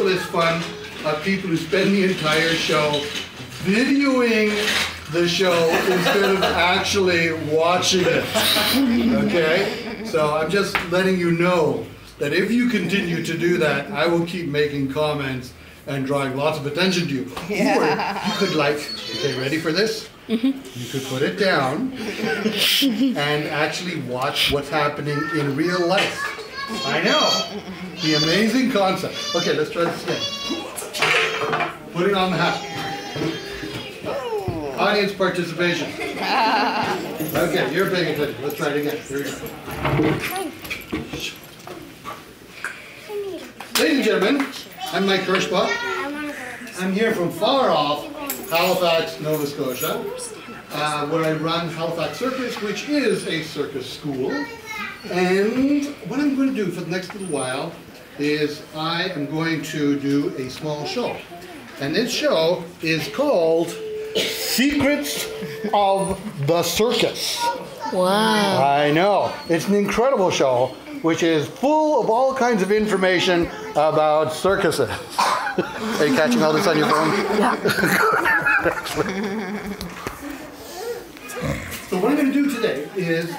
ridiculous fun of people who spend the entire show videoing the show instead of actually watching it. Okay? So I'm just letting you know that if you continue to do that, I will keep making comments and drawing lots of attention to you. Yeah. Or you could okay, ready for this? You could put it down and actually watch what's happening in real life. I know. The amazing concept. Okay, let's try this again. Putting on the hat. Audience participation. Okay, you're paying attention. Let's try it again. Here we go. Ladies and gentlemen, I'm Mike Kirschbach. I'm here from far off Halifax, Nova Scotia, where I run Halifax Circus, which is a circus school. And what I'm going to do for the next little while is I am going to do a small show. And this show is called Secrets of the Circus. Wow. I know. It's an incredible show, which is full of all kinds of information about circuses. Are you catching all this on your phone? Yeah. So what I'm going to do today is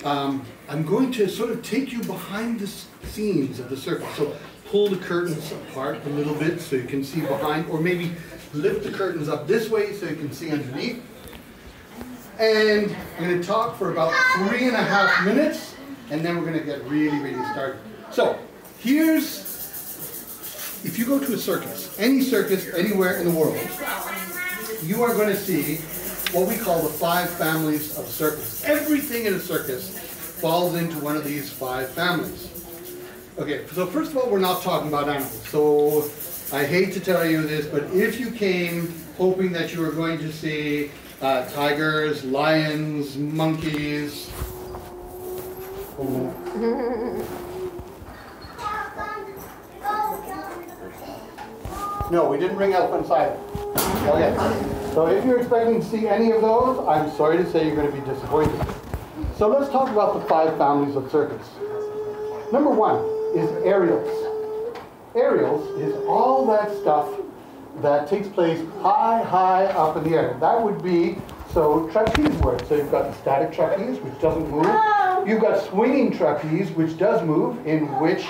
I'm going to sort of take you behind the scenes of the circus. So pull the curtains apart a little bit so you can see behind, or maybe lift the curtains up this way so you can see underneath. And I'm going to talk for about 3.5 minutes, and then we're going to get really, really started. So if you go to a circus, any circus anywhere in the world, you are going to see what we call the 5 families of circus. Everything in a circus falls into one of these 5 families. Okay, so first of all, we're not talking about animals. So I hate to tell you this, but if you came hoping that you were going to see tigers, lions, monkeys, no, we didn't bring elephants either. Okay, so if you're expecting to see any of those, I'm sorry to say you're going to be disappointed. So let's talk about the 5 families of circus. Number 1 is aerials. Aerials is all that stuff that takes place high, high up in the air. That would be, so trapeze work. So you've got the static trapeze, which doesn't move. You've got swinging trapeze, which does move, in which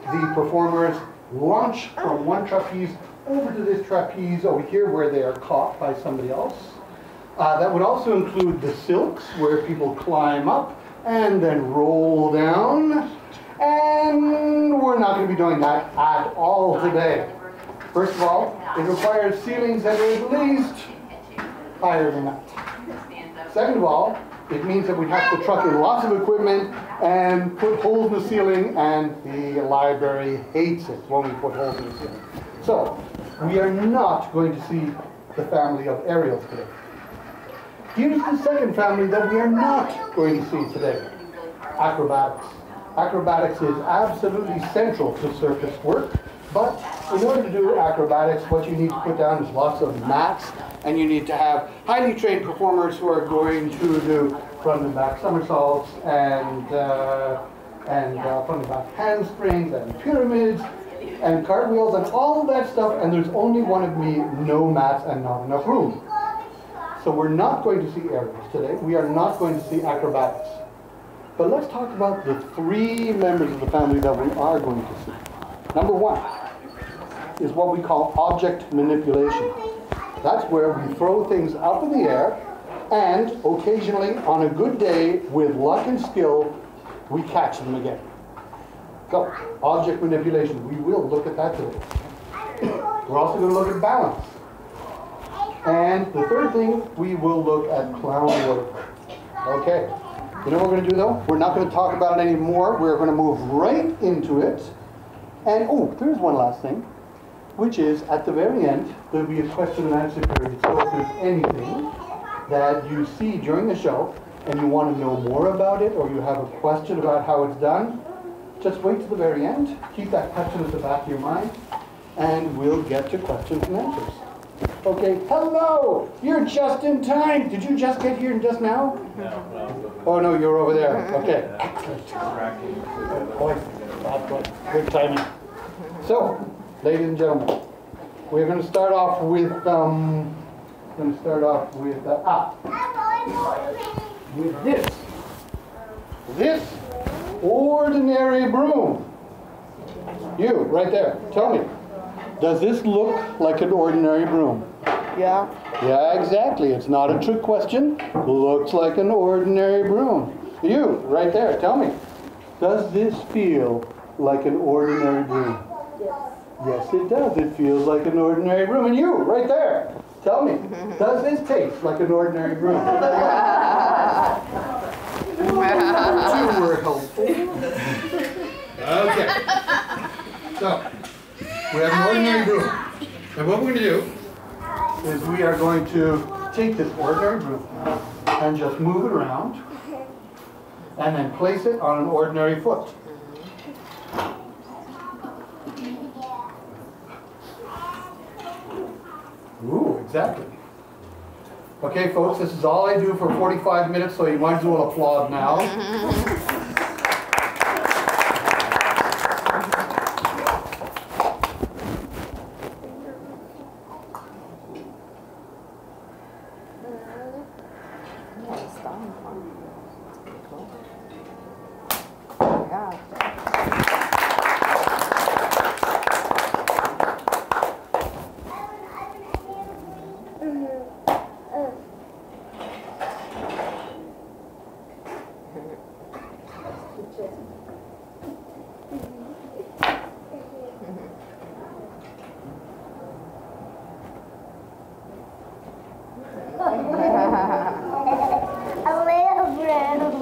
the performers launch from one trapeze over to this trapeze over here where they are caught by somebody else. That would also include the silks, where people climb up and then roll down. And we're not going to be doing that at all today. First of all, it requires ceilings that are at least higher than that. Second of all, it means that we have to truck in lots of equipment and put holes in the ceiling, and the library hates it when we put holes in the ceiling. So, we are not going to see the family of aerials today. Here's the second family that we are not going to see today: acrobatics. Acrobatics is absolutely central to circus work, but in order to do acrobatics, what you need to put down is lots of mats, and you need to have highly trained performers who are going to do front and back somersaults and front and back handsprings and pyramids and cartwheels and all of that stuff, and there's only one of me, no mats and not enough room. So we're not going to see aerials today. We are not going to see acrobatics. But let's talk about the 3 members of the family that we are going to see. Number 1 is what we call object manipulation. That's where we throw things up in the air, and occasionally, on a good day, with luck and skill, we catch them again. So, object manipulation, we will look at that today. We're also going to look at balance. And the third thing, we will look at clown work. Okay. You know what we're going to do, though? We're not going to talk about it anymore. We're going to move right into it. And, oh, there's one last thing, which is, at the very end, there'll be a question and answer period. So if there's anything that you see during the show and you want to know more about it, or you have a question about how it's done, just wait to the very end. Keep that question at the back of your mind, and we'll get to questions and answers. Okay, hello! You're just in time! Did you just get here just now? No. Oh no, you're over there. Okay. Excellent. Good timing. So, ladies and gentlemen, we're going to start off with with this ordinary broom. You, right there, tell me, does this look like an ordinary broom? Yeah. Yeah, exactly. It's not a trick question. Looks like an ordinary broom. You, right there, tell me, does this feel like an ordinary broom? Yes. Yes, it does. It feels like an ordinary broom. And you, right there, tell me, does this taste like an ordinary broom? Two were helpful. Okay. So, we have an ordinary broom. And what we're going to do is we are going to take this ordinary broom and just move it around and then place it on an ordinary foot. Ooh, exactly. Okay, folks, this is all I do for 45 minutes, so you might as well applaud now.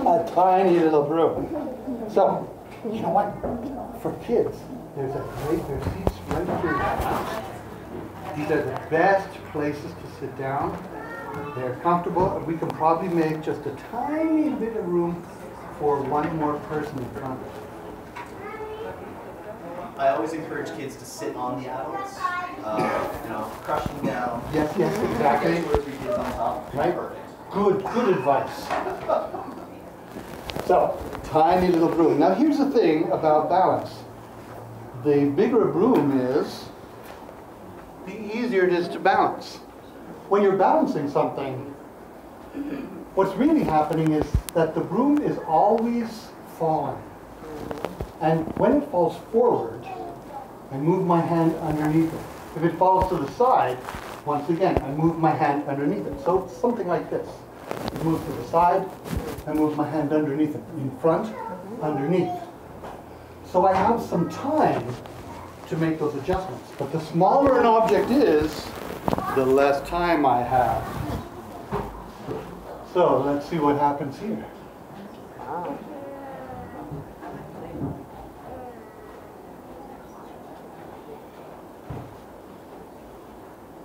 A tiny little broom. So, you know what? For kids, there's seats right here in the house. These are the best places to sit down. They're comfortable, and we can probably make just a tiny bit of room for one more person in front. I always encourage kids to sit on the adults, crushing down. Yes, exactly. Two or three kids on top. Right? Perfect. Good advice. So, tiny little broom. Now here's the thing about balance. The bigger a broom is, the easier it is to balance. When you're balancing something, what's really happening is that the broom is always falling. And when it falls forward, I move my hand underneath it. If it falls to the side, once again, I move my hand underneath it. So it's something like this. I move to the side, I move my hand underneath it. In front, underneath. So I have some time to make those adjustments. But the smaller an object is, the less time I have. So let's see what happens here.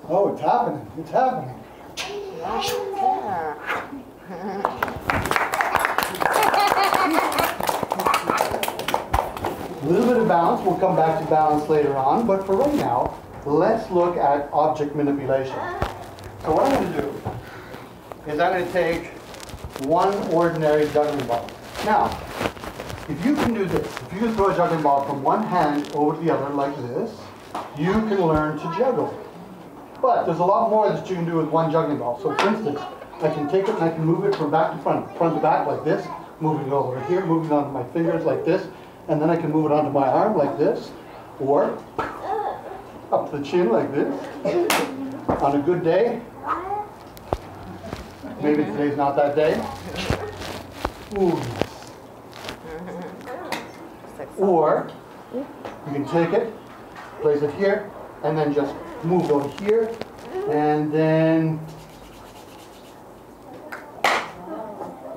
Oh, it's happening. It's happening. A little bit of balance. We'll come back to balance later on. But for right now, let's look at object manipulation. So what I'm going to do is I'm going to take one ordinary juggling ball. Now, if you can do this, if you can throw a juggling ball from one hand over to the other like this, you can learn to juggle. But there's a lot more that you can do with one juggling ball. So for instance, I can take it and I can move it from back to front, front to back like this, moving it over here, moving it onto my fingers like this, and then I can move it onto my arm like this, or up to the chin like this. On a good day, maybe today's not that day. Ooh, yes. Or you can take it, place it here, and then just move over here, and then,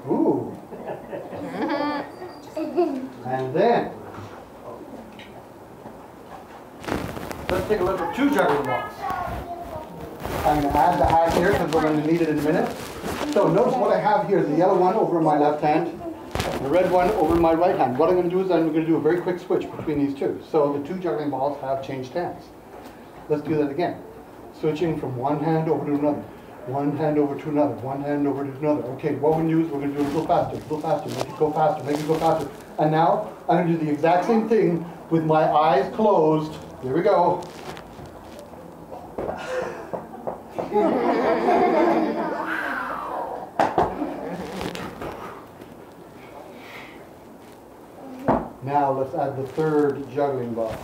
ooh, and then, let's take a look at two juggling balls. I'm going to add the hat here because we're going to need it in a minute. So notice what I have here is the yellow one over my left hand, the red one over my right hand. What I'm going to do is I'm going to do a very quick switch between these two. So the two juggling balls have changed hands. Let's do that again. Switching from one hand over to another. One hand over to another. One hand over to another. Okay, what we're going to do is we're going to do it a little faster, make it go faster, make it go faster. And now I'm going to do the exact same thing with my eyes closed Here we go. Now let's add the third juggling ball.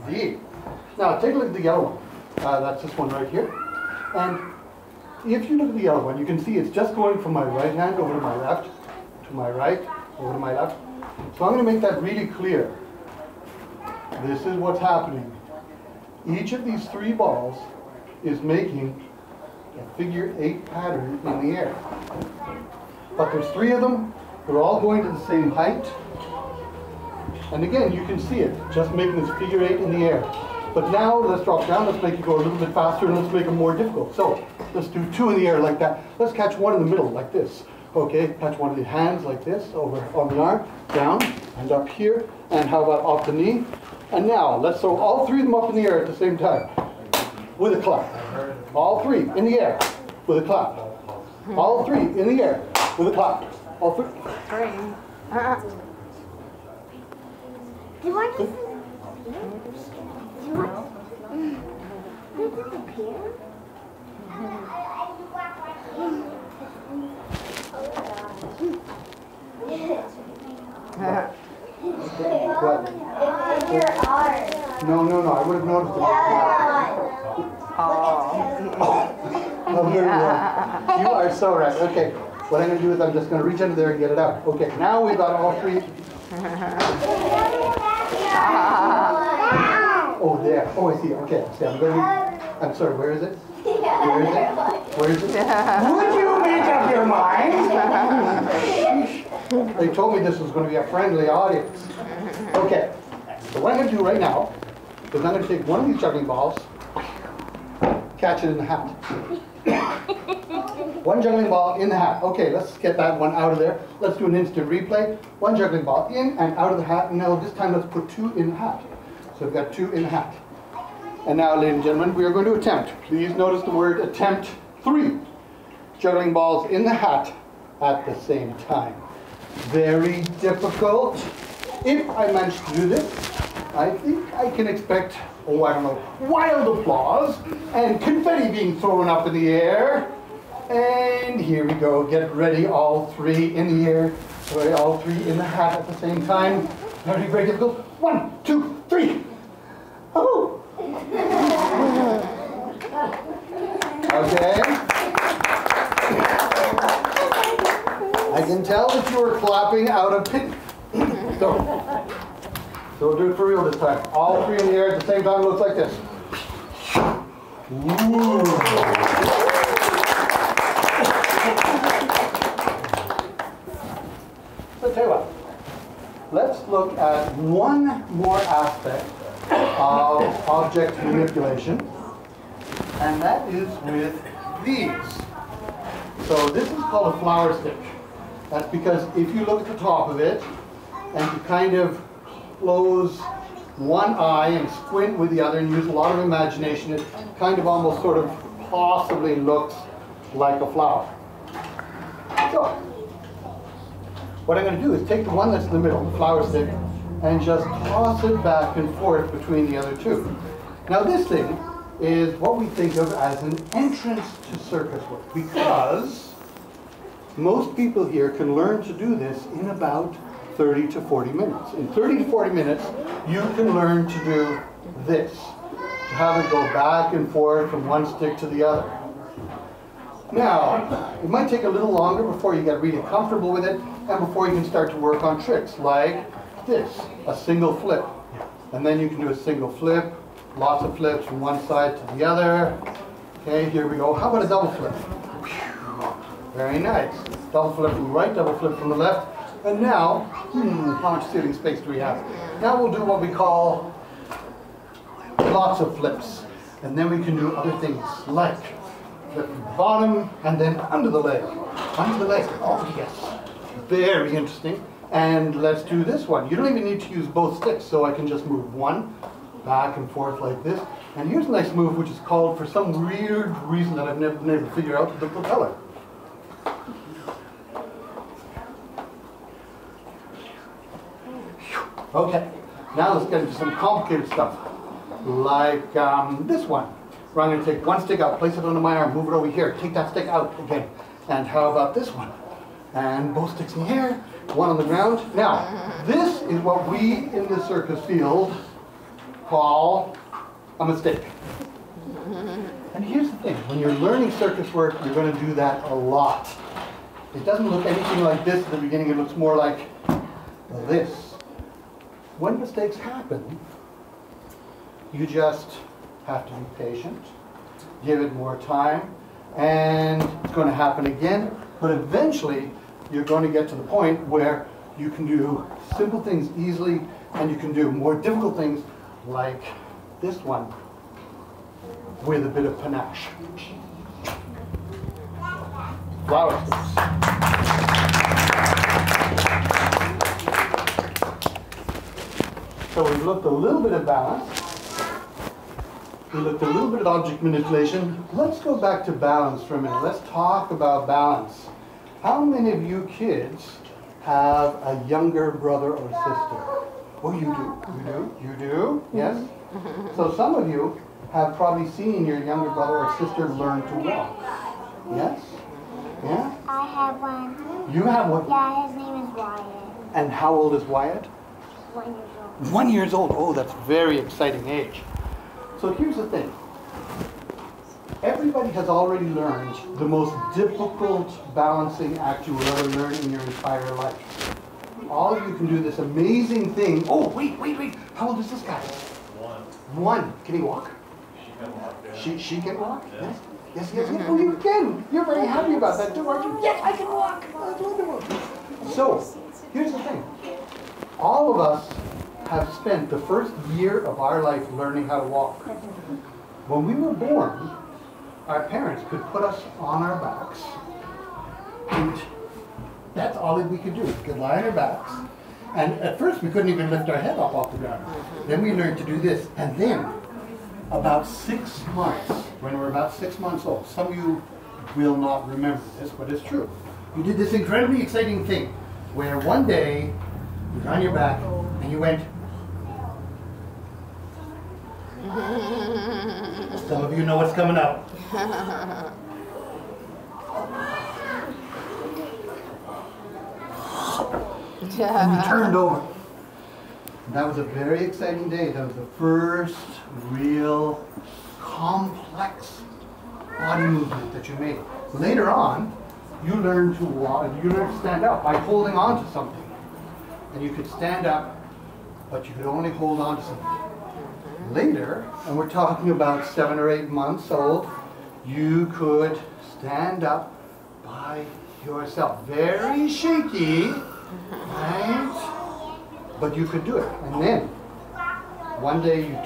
Indeed. Now take a look at the yellow one. That's this one right here. And if you look at the yellow one, you can see it's just going from my right hand over to my left, to my right, over to my left. So I'm going to make that really clear. This is what's happening. Each of these three balls is making a figure 8 pattern in the air. But there's 3 of them. They're all going to the same height. And again, you can see it, just making this figure 8 in the air. But now let's drop down, let's make it go a little bit faster, and let's make it more difficult. So let's do 2 in the air like that. Let's catch one in the middle like this. Okay, catch one of the hands like this, over on the arm, down, and up here. And how about off the knee? And now let's throw all 3 of them up in the air at the same time, with a clap. All 3 in the air, with a clap. All 3 in the air, with a clap. All 3. Do you want to? Do you want? Does it appear? What? It's your art. No, I would have noticed it. Oh, very well. You are so right. Okay, what I'm going to do is I'm just going to reach under there and get it out. Okay, now we've got all 3. Oh, there. Oh, I see. Okay, see, I'm sorry, where is it? Where is it? Where is it? Would you make up your mind? They told me this was going to be a friendly audience. Okay, so what I'm going to do right now is I'm going to take one of these juggling balls, catch it in the hat. One juggling ball in the hat. Okay, let's get that one out of there. Let's do an instant replay. One juggling ball in and out of the hat. And now this time let's put 2 in the hat. So we've got 2 in the hat. And now, ladies and gentlemen, we are going to attempt. Please notice the word attempt 3. Juggling balls in the hat at the same time. Very difficult. If I manage to do this, I think I can expect, oh, I don't know, wild applause and confetti being thrown up in the air. And here we go. Get ready, all 3 in the air. Sorry, all 3 in the hat at the same time. Very, very difficult. 1, 2, 3. Oh. Okay. I can tell that you are clapping out of pity. So we'll do it for real this time. All 3 in the air at the same time. Looks like this. Ooh. So tell you what, let's look at one more aspect of object manipulation, and that is with these. So this is called a flower stick. That's because if you look at the top of it, and you kind of close one eye and squint with the other and use a lot of imagination, it kind of almost sort of possibly looks like a flower. So, what I'm going to do is take the one that's in the middle, the flower stick, and just toss it back and forth between the other 2. Now this thing is what we think of as an entrance to circus work, because most people here can learn to do this in about 30 to 40 minutes. In 30 to 40 minutes, you can learn to do this, to have it go back and forth from one stick to the other. Now, it might take a little longer before you get really comfortable with it and before you can start to work on tricks like this, a single flip. And then you can do a single flip, lots of flips from one side to the other. Okay, here we go. How about a double flip? Very nice. Double flip from the right, double flip from the left. And now, how much ceiling space do we have? Now we'll do what we call lots of flips. And then we can do other things like flip from the bottom and then under the leg. Under the leg. Oh, yes. Very interesting. And let's do this one. You don't even need to use both sticks, so I can just move one back and forth like this. And here's a nice move which is called, for some weird reason that I've never been able to figure out, the propeller. Okay, Now let's get into some complicated stuff, like this one, where I'm going to take one stick out, place it under my arm, move it over here, take that stick out again. And how about this one? And both sticks in the air, one on the ground. Now, this is what we in the circus field call a mistake. And here's the thing, when you're learning circus work, you're going to do that a lot. It doesn't look anything like this at the beginning, it looks more like this. When mistakes happen, you just have to be patient, give it more time, and it's going to happen again. But eventually, you're going to get to the point where you can do simple things easily, and you can do more difficult things like this one with a bit of panache. Flower sticks. So we've looked a little bit at balance. We looked a little bit at object manipulation. Let's go back to balance for a minute. Let's talk about balance. How many of you kids have a younger brother or sister? Oh, you do. You do? You do? Yes? So some of you have probably seen your younger brother or sister learn to walk. Yes? Yeah? I have one. You have one? Yeah, his name is Wyatt. And how old is Wyatt? 1 year old. 1 year old. Oh, that's very exciting age. So here's the thing. Everybody has already learned the most difficult balancing act you will ever learn in your entire life. All of you can do this amazing thing. Oh, wait. How old is this guy? 1. Can he walk? She can walk? Yes. Yes. Oh, you can. You're very happy about that, too, aren't you? Yes, I can walk. That's wonderful. So, here's the thing. All of us have spent the first year of our life learning how to walk. When we were born, our parents could put us on our backs, and that's all that we could do. We could lie on our backs, and at first we couldn't even lift our head up off the ground. Then we learned to do this, and then about 6 months, when we were about 6 months old, some of you will not remember this, but it's true. You did this incredibly exciting thing, where one day you were on your back, and you went. Some of you know what's coming up. And you turned over. And that was a very exciting day. That was the first real complex body movement that you made. Later on, you learned to walk, you learned to stand up by holding on to something. And you could stand up, but you could only hold on to something. Later, and we're talking about 7 or 8 months old, you could stand up by yourself. Very shaky, right? But you could do it. And then, one day you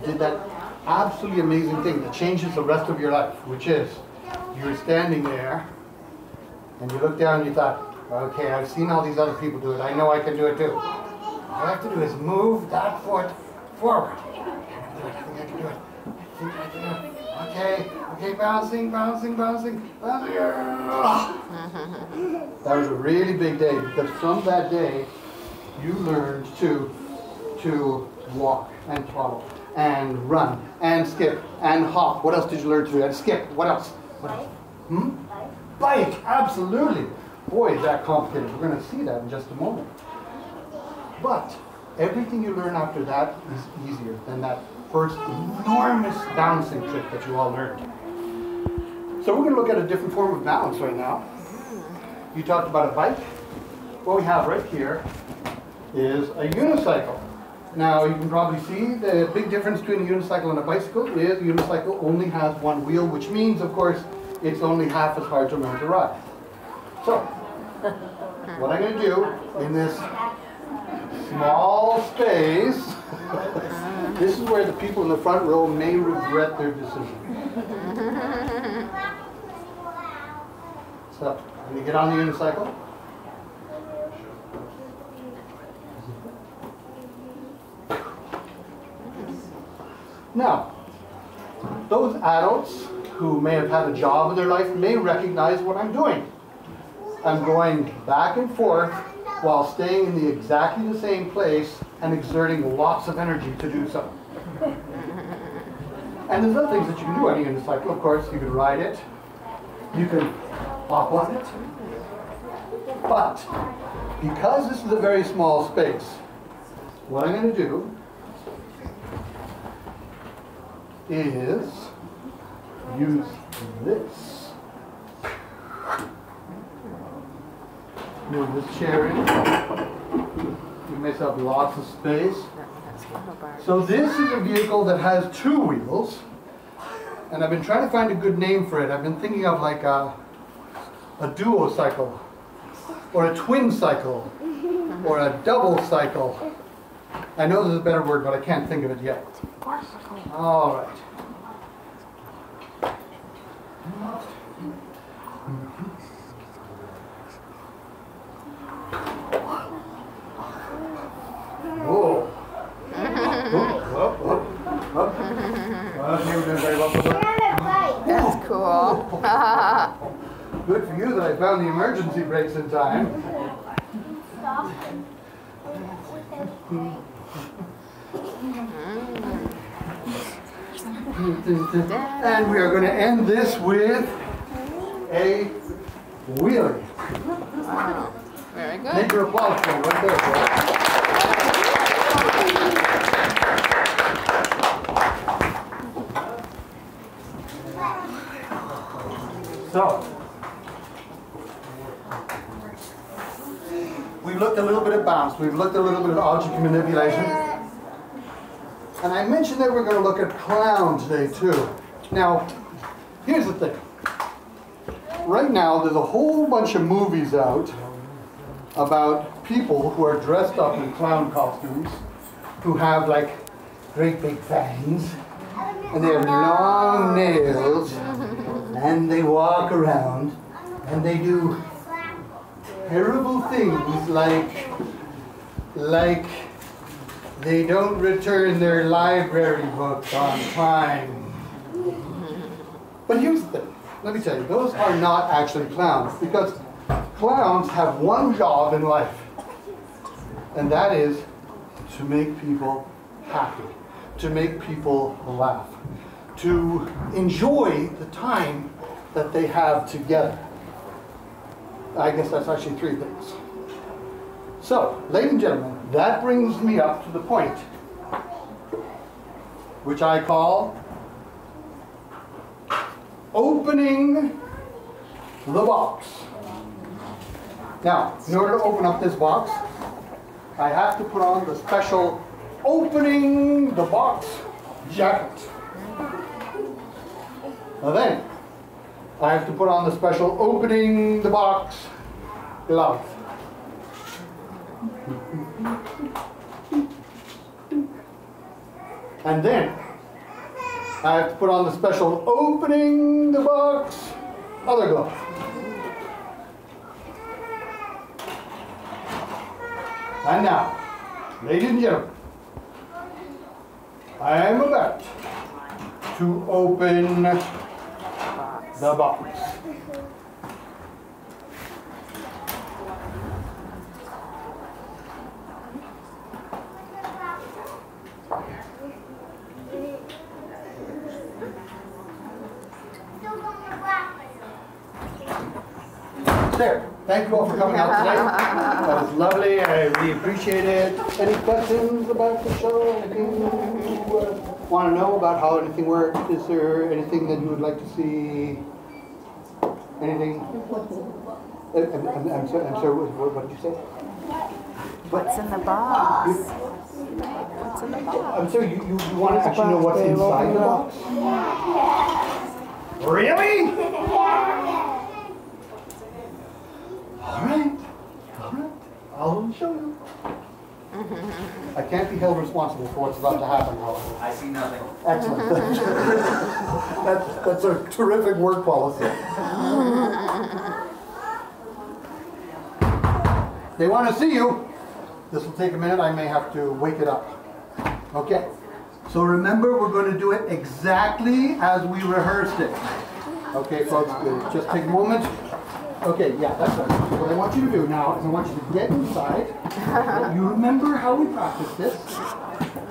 did that absolutely amazing thing that changes the rest of your life, which is, you were standing there, and you looked down and you thought, okay, I've seen all these other people do it. I know I can do it too. All I have to do is move that foot forward. I think I can do it. Okay, bouncing. That was a really big day, because from that day, you learned to walk and toddle and run and skip and hop. What else did you learn to do? And skip. What else? Bike, absolutely. Boy, is that complicated. We're going to see that in just a moment. But everything you learn after that is easier than that first enormous balancing trick that you all learned. So we're going to look at a different form of balance right now. You talked about a bike. What we have right here is a unicycle. Now you can probably see the big difference between a unicycle and a bicycle is a unicycle only has one wheel, which means, of course, it's only half as hard to learn to ride. So, what I'm going to do in this small space, this is where the people in the front row may regret their decision. So, when you get on the unicycle, now, those adults who may have had a job in their life may recognize what I'm doing. I'm going back and forth while staying in exactly the same place and exerting lots of energy to do so. And there's other things that you can do on a unicycle. Of course, you can ride it, you can hop on it. But because this is a very small space, what I'm going to do is use this. Move this chair in. Give myself lots of space. So this is a vehicle that has 2 wheels, and I've been trying to find a good name for it. I've been thinking of like a duo cycle, or a twin cycle, or a double cycle. I know there's a better word, but I can't think of it yet. All right. Whoa. That's cool. Good for you that I found the emergency brakes in time. And we are going to end this with a wheelie. Wow. Very good. Make your applause for it right there. So, we've looked a little bit at bounce, we've looked a little bit at object manipulation, and I mentioned that we're going to look at clown today too. Now, here's the thing. Right now, there's a whole bunch of movies out about people who are dressed up in clown costumes, who have like great big fangs, and they have long nails, and they walk around, and they do terrible things like they don't return their library books on time. But here's the thing. Let me tell you, those are not actually clowns, because clowns have one job in life, and that is to make people happy, to make people laugh, to enjoy the time that they have together. I guess that's actually 3 things. So, ladies and gentlemen, that brings me up to the point which I call opening the box. Now, in order to open up this box, I have to put on the special opening the box jacket. Now then, I have to put on the special opening the box glove. And then, I have to put on the special opening the box other glove. And now, ladies and gentlemen, I am about to open the box. There. Thank you all for coming out today. That was lovely. I really appreciate it. Any questions about the show? Anything you want to know about how anything works? Is there anything that you would like to see? Anything? I'm sorry, what did you say? What's in the box? What's in the box? I'm sorry, you want to actually know what's inside the box? Really? All right. I'll show you. I can't be held responsible for what's about to happen, however. I see nothing. Excellent. That's a terrific work policy. They want to see you. This will take a minute. I may have to wake it up. Okay. So remember, we're going to do it exactly as we rehearsed it. Okay, folks, just take a moment. Okay, yeah, that's right. What I want you to do now is I want you to get inside. You remember how we practiced this.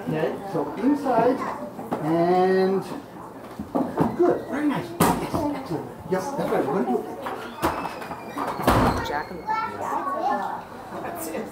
Okay, so inside and good, very nice. Yes, excellent. Yes, that's right. We're going to do it. Jack in the Box. That's it.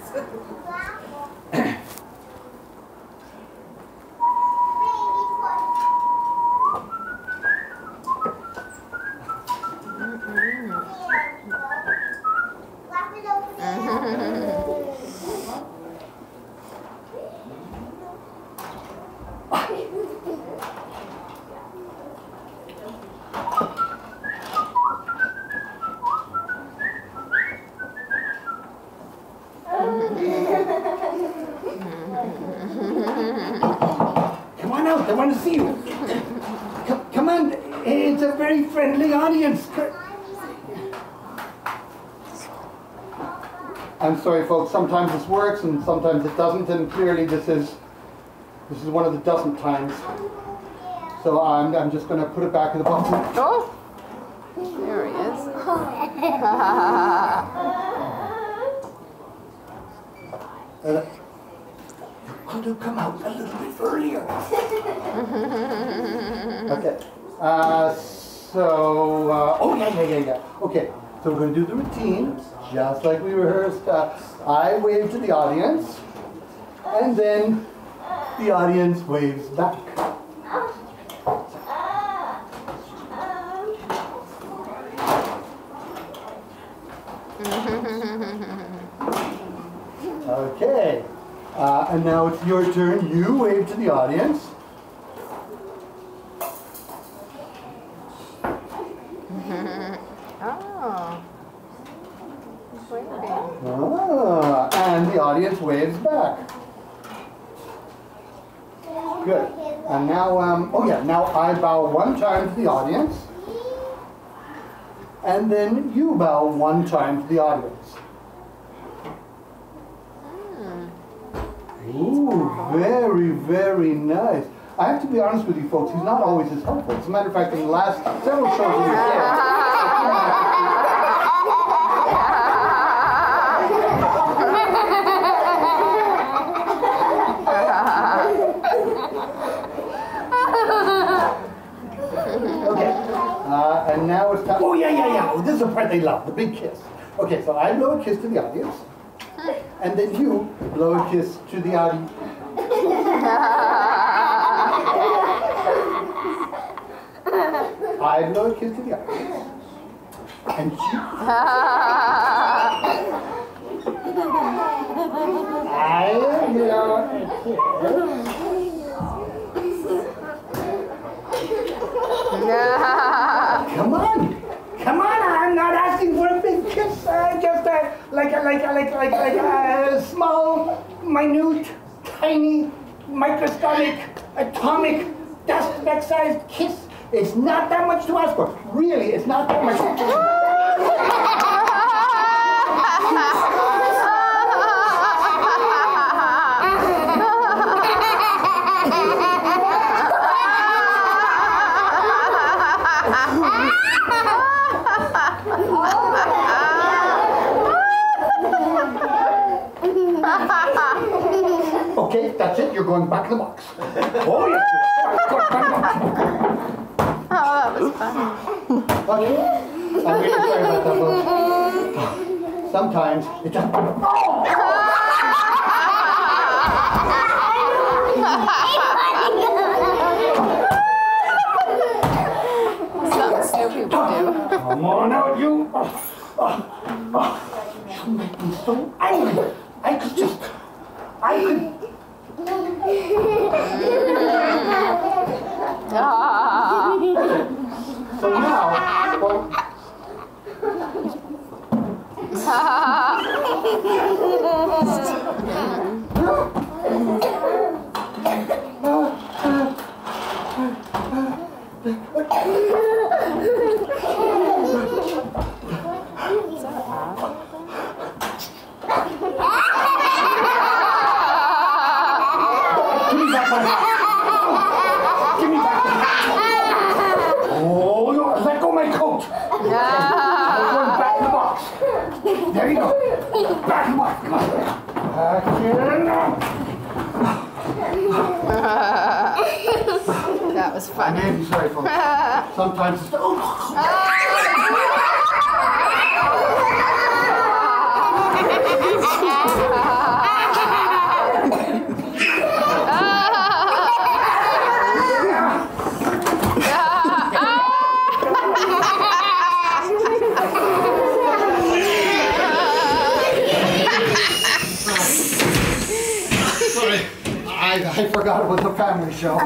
Come on out, I want to see you. Come on, it's a very friendly audience. I'm sorry folks, sometimes this works and sometimes it doesn't, and clearly this is one of the dozen times. So I'm just going to put it back in the box. Oh, there he is. Could have come out a little bit earlier. Okay. Oh yeah. Okay. So we're going to do the routine, just like we rehearsed. I wave to the audience, and then the audience waves back. Okay. And now it's your turn. You wave to the audience. Oh. He's waving. And the audience waves back. Good. And now, now I bow one time to the audience. And then you bow one time to the audience. Ooh, very, very nice. I have to be honest with you folks, he's not always as helpful. As a matter of fact, in the last several shows we did, okay, and now it's time. Oh, yeah. This is the part they love, the big kiss. Okay, so I blow a kiss to the audience. And then you blow a kiss to the audience. I blow a kiss to the audience. And you. I blow a kiss. Come on, I'm not asking for a big kiss, just like a small, minute, tiny, microscopic, atomic, dust speck-sized kiss. It's not that much to ask for. Really, it's not that much. Okay, that's it. You're going back in the box. Oh, yes. Oh, that was fun. Okay. I'm really sorry about that, folks. Sometimes it just... Something Snoopy would do. Come on out, you. You make me so angry. I could... So now, well, give me back my hat. Oh, let go of my coat. I'm going back in the box. There you go. Back him up. Come on. Back in. That was funny. I'm sorry, folks. Sometimes it's... Sorry, I forgot it was a family show.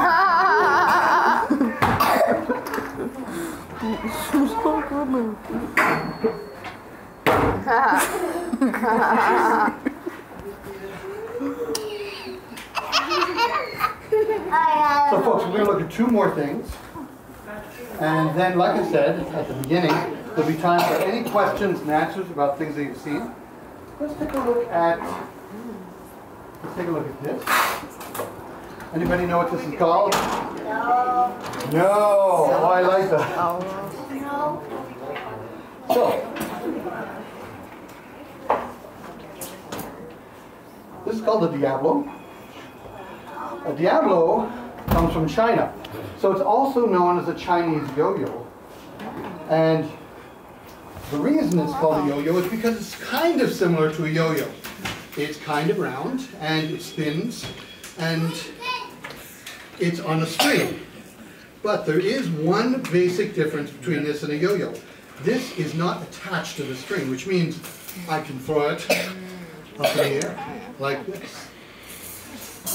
So folks, we're going to look at two more things. And then, like I said at the beginning, there'll be time for any questions and answers about things that you've seen. Let's take a look at this. Anybody know what this is called? No. No. Oh, I like that. Oh. No. So, this is called a Diablo. A Diablo comes from China. So it's also known as a Chinese yo-yo. And the reason it's called a yo-yo is because it's kind of similar to a yo-yo. It's kind of round and it spins and it's on a string. But there is one basic difference between this and a yo-yo. This is not attached to the string, which means I can throw it up in the air like this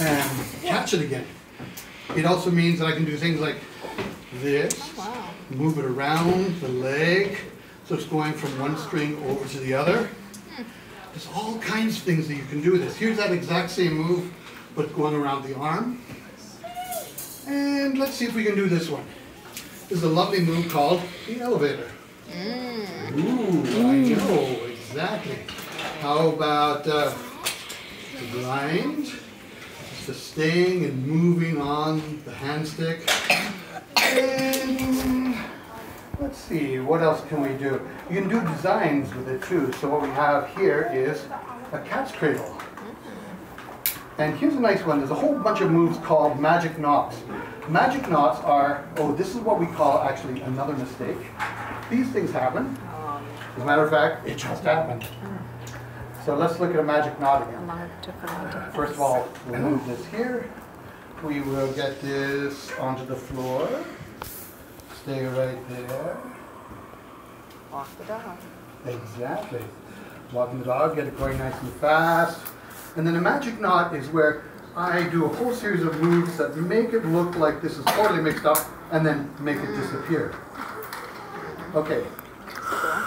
and catch it again. It also means that I can do things like this, move it around the leg, so it's going from one string over to the other. There's all kinds of things that you can do with this. Here's that exact same move, but going around the arm. And let's see if we can do this one. This is a lovely move called the elevator. Ooh, I know, exactly. How about the grind? Just staying and moving on the hand stick. And let's see, what else can we do? You can do designs with it too. So what we have here is a cat's cradle. And here's a nice one. There's a whole bunch of moves called magic knots. Magic knots are, oh, this is what we call actually another mistake. These things happen. As a matter of fact, it just happened. So let's look at a magic knot again. First of all, we'll move this here. We will get this onto the floor. Stay right there. Walk the dog. Exactly. Walking the dog, get it going nice and fast. And then a magic knot is where I do a whole series of moves that make it look like this is totally mixed up and then make it disappear. Okay.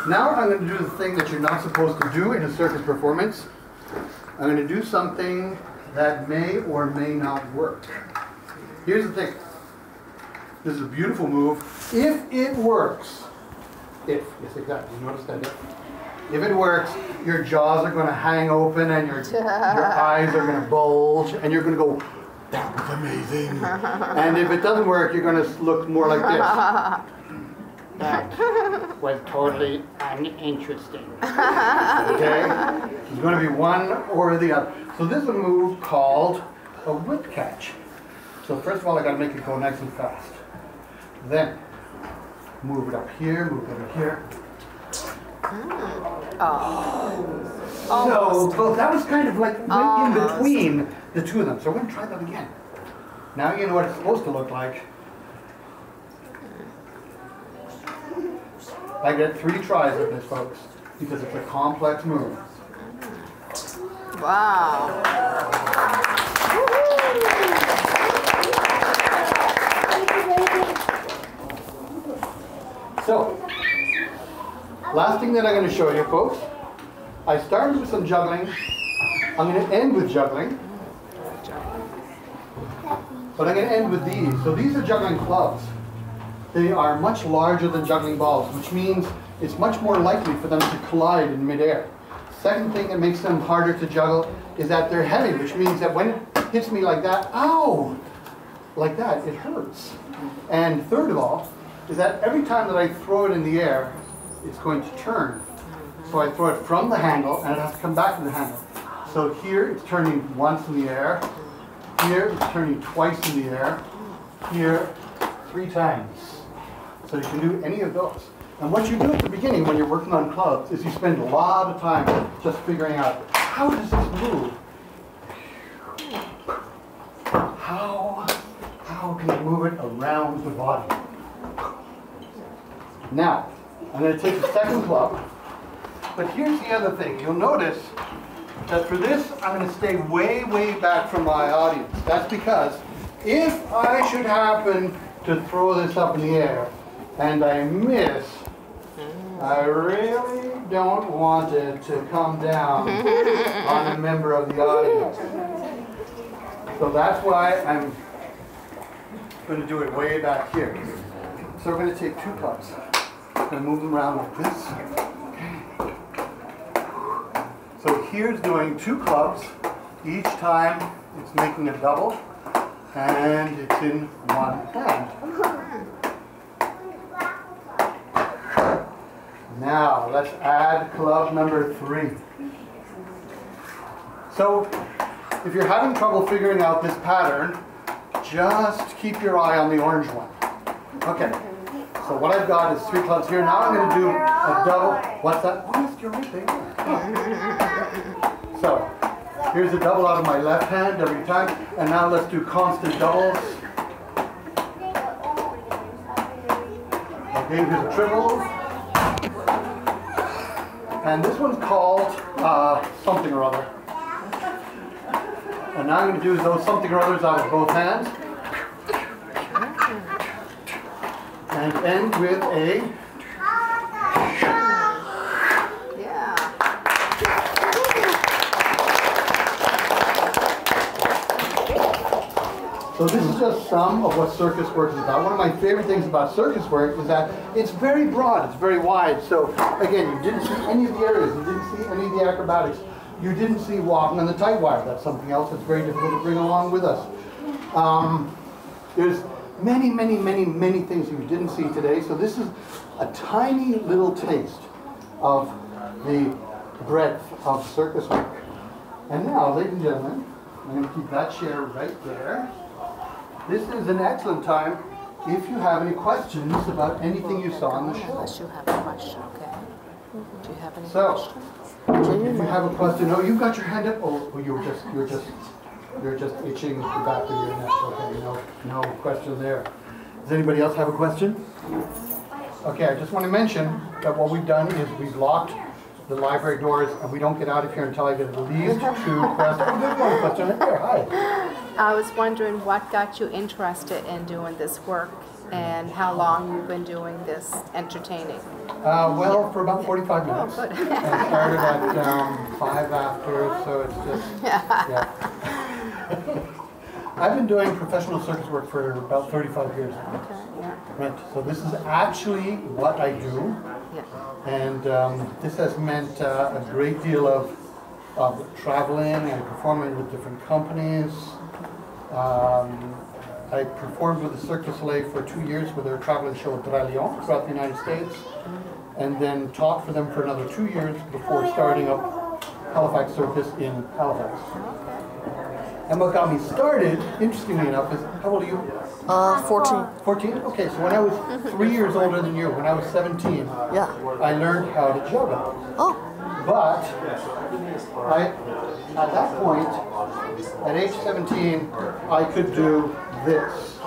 Now I'm going to do the thing that you're not supposed to do in a circus performance. I'm going to do something that may or may not work. Here's the thing. This is a beautiful move. If it works, yes, exactly, you notice that? If it works, your jaws are going to hang open and your eyes are going to bulge and you're going to go, that was amazing. And if it doesn't work, you're going to look more like this. That was totally uninteresting. Okay? It's going to be one or the other. So this is a move called a whip catch. So first of all, I got to make it go nice and fast. Then move it up here, move it up here. So that was kind of like right in between the two of them. So we're going to try that again. Now you know what it's supposed to look like. I get 3 tries at this, folks, because it's a complex move. Wow. So, last thing that I'm going to show you, folks, I started with some juggling. I'm going to end with juggling. But I'm going to end with these. So these are juggling clubs. They are much larger than juggling balls, which means it's much more likely for them to collide in midair. Second thing that makes them harder to juggle is that they're heavy, which means that when it hits me like that, ow, like that, it hurts. And third of all, is that every time that I throw it in the air, it's going to turn. So I throw it from the handle, and it has to come back to the handle. So here it's turning once in the air. Here it's turning twice in the air. Here 3 times. So you can do any of those. And what you do at the beginning when you're working on clubs is you spend a lot of time just figuring out, how does this move? How can I move it around the body? Now, I'm going to take the second club. But here's the other thing. You'll notice that for this, I'm going to stay way, way back from my audience. That's because if I should happen to throw this up in the air and I miss, I really don't want it to come down on a member of the audience. So that's why I'm going to do it way back here. So we're going to take 2 clubs. I'm going to move them around like this. So here's doing 2 clubs. Each time it's making a double, and it's in one hand. Now let's add club number 3. So if you're having trouble figuring out this pattern, just keep your eye on the orange one. Okay. So what I've got is 3 clubs here. Now I'm going to do a double. What's that? Oh, you're right there. So here's a double out of my left hand every time. And now let's do constant doubles. Okay, here's a triple. And this one's called something or other. And now I'm going to do those something or others out of both hands. And end with a... Yeah. So this is just some of what circus work is about. One of my favorite things about circus work is that it's very broad, it's very wide. So again, you didn't see any of the areas, you didn't see any of the acrobatics. You didn't see walking on the tight wire. That's something else that's very difficult to bring along with us. There's many, many, many, many things you didn't see today. So this is a tiny little taste of the breadth of circus work. And now, ladies and gentlemen, I'm going to keep that chair right there. This is an excellent time if you have any questions about anything you saw on the show. Unless you have a question, okay? Do you have any So, questions? if you have a question, oh, you've got your hand up. Oh, you're just itching the back of your neck. Okay, no question there. Does anybody else have a question? Okay, I just want to mention that what we've done is we've locked the library doors, and we don't get out of here until I get at least 2 questions. Oh, there's one question right there. Hi. I was wondering what got you interested in doing this work and how long you've been doing this entertaining. Well, for about 45 minutes. Oh, good. I started at 5 after, so it's just, yeah. I've been doing professional circus work for about 35 years now. Okay, yeah. Right, so this is actually what I do. Yeah. And this has meant a great deal of traveling and performing with different companies. I performed with the Cirque du Soleil for 2 years with their traveling show Dra Lyon throughout the United States, and then taught for them for another 2 years before starting up Halifax Circus in Halifax. And what got me started, interestingly enough, is, how old are you? 14. 14? Okay, so when I was 3 years older than you, when I was 17, Yeah. I learned how to juggle. Oh. But at that point, at age 17, I could do this.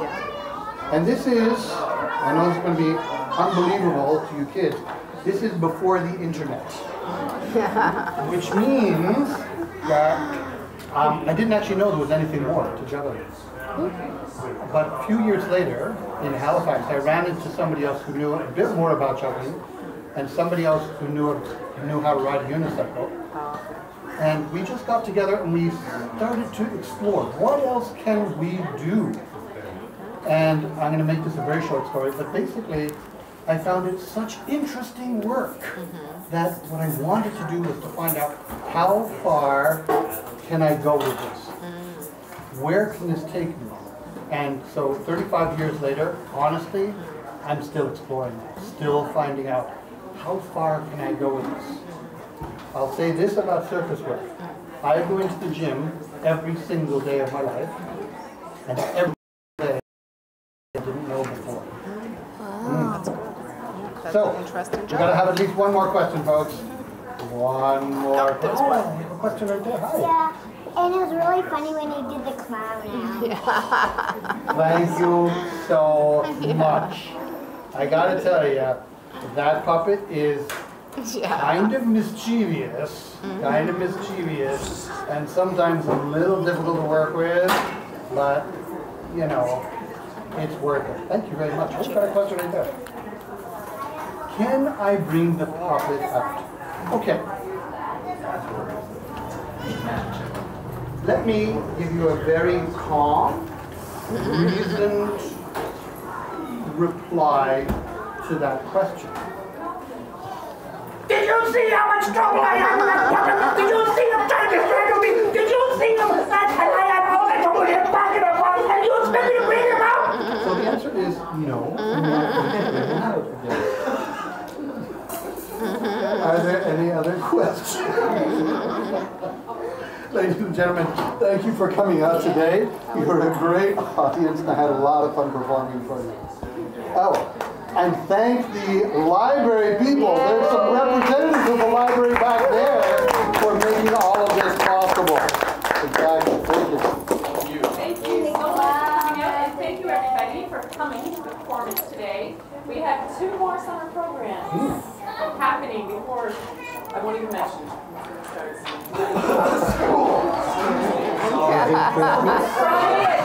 And this is, I know it's going to be unbelievable to you kids, this is before the internet. Which means that I didn't actually know there was anything more to juggling. But a few years later, in Halifax, I ran into somebody else who knew a bit more about juggling, and somebody else who knew how to ride a unicycle. And we just got together and we started to explore, what else can we do? And I'm going to make this a very short story, but basically, I found it such interesting work that what I wanted to do was to find out, how far can I go with this? Where can this take me? And so 35 years later, honestly, I'm still exploring, still finding out, how far can I go with this? I'll say this about circus work. I go into the gym every single day of my life, and every day I didn't know before. That's So, an interesting we job. gotta have at least one more question, folks. One more question. Oh, you have a question right there. Hi. Yeah, and it was really funny when you did the clown out. Thank you so much. I gotta tell you, that puppet is kind of mischievous, and sometimes a little difficult to work with, but you know, it's worth it. Thank you very much. I've got a question right there. Can I bring the puppet out? Okay. Let me give you a very calm, reasoned reply to that question. Did you see how much trouble I had with that puppet? Did you see him trying to strangle me? Did you see him? I had all that trouble with him back in the box, and you expect me to bring him out? So the answer is no. I'm not going to bring him out again. Are there any other questions? Ladies and gentlemen, thank you for coming out today. You were a great audience, and I had a lot of fun performing for you. Oh, and thank the library people. There's some representatives of the library back there for making all of this possible. Exactly. Thank you. Thank you so much for coming out, and thank you everybody for coming to the performance today. We have 2 more summer programs happening before, I won't even mention it. Friday at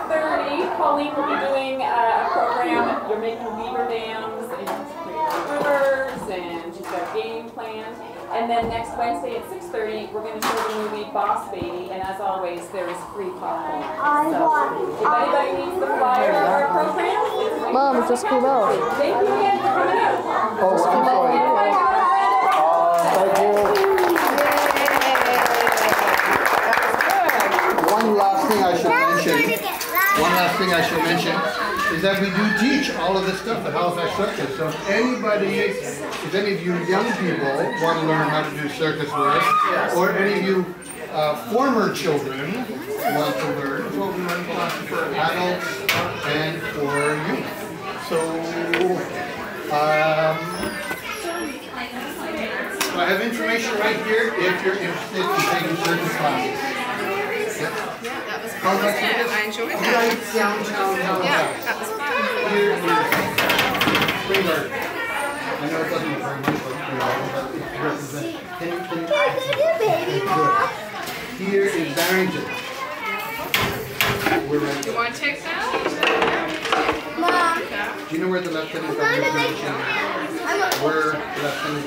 10:30, Pauline will be doing a program. You're making beaver dams and creating rivers, and she's got a game planned. And then next Wednesday at 6:30, we're going to show the movie Boss Baby, and as always, there is free popcorn. So, if anybody needs the flyer of our program, it's right Mom, here. just come out. Thank you again for coming out. Oh, I'm sorry. Thank you. One last thing I should mention is that we do teach all of this stuff at Halifax Circus. So if any of you young people want to learn how to do circus work, or any of you former children want to learn, so we run classes for adults and for youth. So I have information right here if you're interested in taking circus classes. That was How's that fun. circus? I enjoyed that. Right downtown Halifax. Yeah, that was fun. Here is Spring Garden. I know it doesn't look very much like Spring Garden, but it represents. Can you Good. Here is Barrington. We're right You there. want to take that? Do you know where the left hand is? We're left hand is